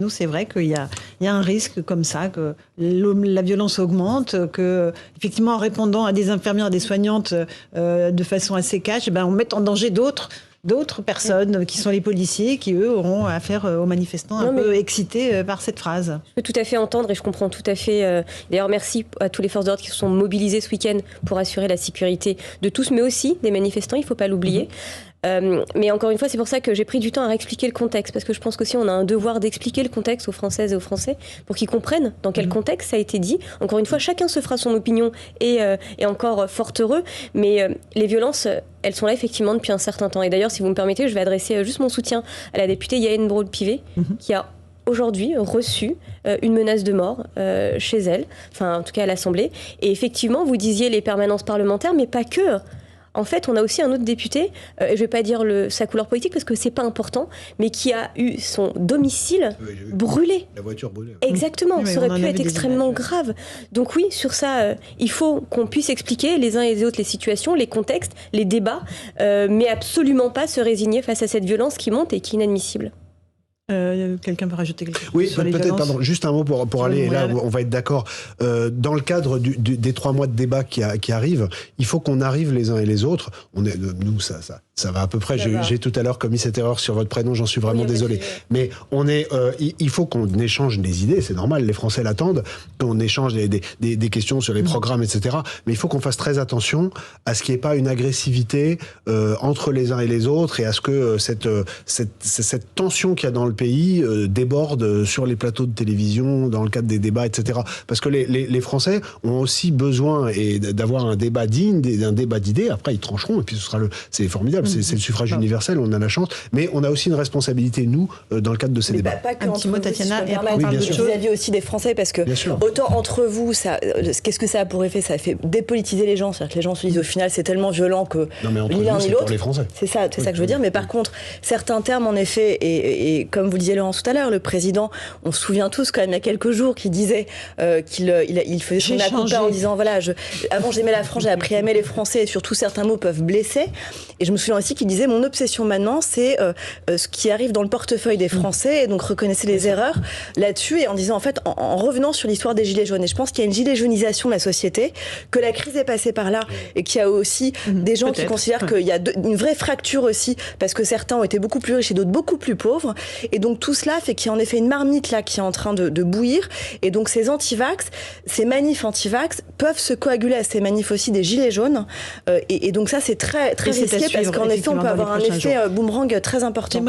Nous, c'est vrai qu'il y a un risque comme ça, que la violence augmente, que effectivement, en répondant à des infirmières, à des soignantes de façon assez cash, on met en danger d'autres personnes qui sont les policiers, qui eux auront affaire aux manifestants peu excités par cette phrase. Je peux tout à fait entendre et je comprends tout à fait. D'ailleurs, merci à tous les forces de l'ordre qui se sont mobilisées ce week-end pour assurer la sécurité de tous, mais aussi des manifestants, il ne faut pas l'oublier. Mais encore une fois, c'est pour ça que j'ai pris du temps à réexpliquer le contexte, parce que je pense qu'aussi on a un devoir d'expliquer le contexte aux Françaises et aux Français pour qu'ils comprennent dans quel contexte ça a été dit. Encore une fois, chacun se fera son opinion et encore fort heureux, mais les violences, elles sont là effectivement depuis un certain temps. Et d'ailleurs, si vous me permettez, je vais adresser juste mon soutien à la députée Yael Braun-Pivet, qui a aujourd'hui reçu une menace de mort chez elle, enfin en tout cas à l'Assemblée. Et effectivement, vous disiez les permanences parlementaires, mais pas que. En fait, on a aussi un autre député, je ne vais pas dire sa couleur politique parce que ce n'est pas important, mais qui a eu son domicile brûlé. La voiture brûlée. Exactement, ça aurait pu être extrêmement grave. Donc oui, sur ça, il faut qu'on puisse expliquer les uns et les autres les situations, les contextes, les débats, mais absolument pas se résigner face à cette violence qui monte et qui est inadmissible. Quelqu'un peut rajouter quelque chose? Oui, peut-être, pardon, juste un mot pour aller, là on va être d'accord. Dans le cadre des 3 mois de débat qui arrivent, il faut qu'on arrive les uns et les autres. Nous, ça va à peu près. J'ai tout à l'heure commis cette erreur sur votre prénom, j'en suis vraiment désolé. Mais il faut qu'on échange des idées, c'est normal, les Français l'attendent, qu'on échange des questions sur les programmes, etc. Mais il faut qu'on fasse très attention à ce qu'il n'y ait pas une agressivité entre les uns et les autres, et à ce que cette tension qu'il y a dans le pays déborde sur les plateaux de télévision, dans le cadre des débats, etc. Parce que les Français ont aussi besoin d'avoir un débat digne, un débat d'idées. Après, ils trancheront, et puis c'est formidable, c'est le suffrage universel, on a la chance. Mais on a aussi une responsabilité, nous, dans le cadre de ces débats. Pas que un petit mot, Tatiana, et vis-à-vis aussi des Français, parce que autant entre vous, qu'est-ce que ça a pour effet? Ça fait dépolitiser les gens. C'est-à-dire que les gens se disent au final, c'est tellement violent que ni l'un ni l'autre. C'est ça que je veux dire. Mais par contre, certains termes, en effet, et comme vous le disiez Laurence tout à l'heure, le président, on se souvient tous quand même il y a quelques jours, qui disait qu'il faisait son accoupa en disant voilà, avant j'aimais la France, j'ai appris à aimer les Français, et surtout certains mots peuvent blesser. Et je me souviens aussi qu'il disait mon obsession maintenant, c'est ce qui arrive dans le portefeuille des Français, et donc reconnaissez les erreurs là-dessus, et en disant en fait, en revenant sur l'histoire des gilets jaunes. Et je pense qu'il y a une gilet jaunisation de la société, que la crise est passée par là, et qu'il y a aussi des gens qui considèrent qu'il y a une vraie fracture aussi, parce que certains ont été beaucoup plus riches et d'autres beaucoup plus pauvres. Et donc tout cela fait qu'il y a en effet une marmite là qui est en train de bouillir, et donc ces anti-vax, ces manifs anti-vax peuvent se coaguler à ces manifs aussi des gilets jaunes, et donc ça c'est très, très risqué, parce qu'en effet on peut avoir un effet boomerang très important.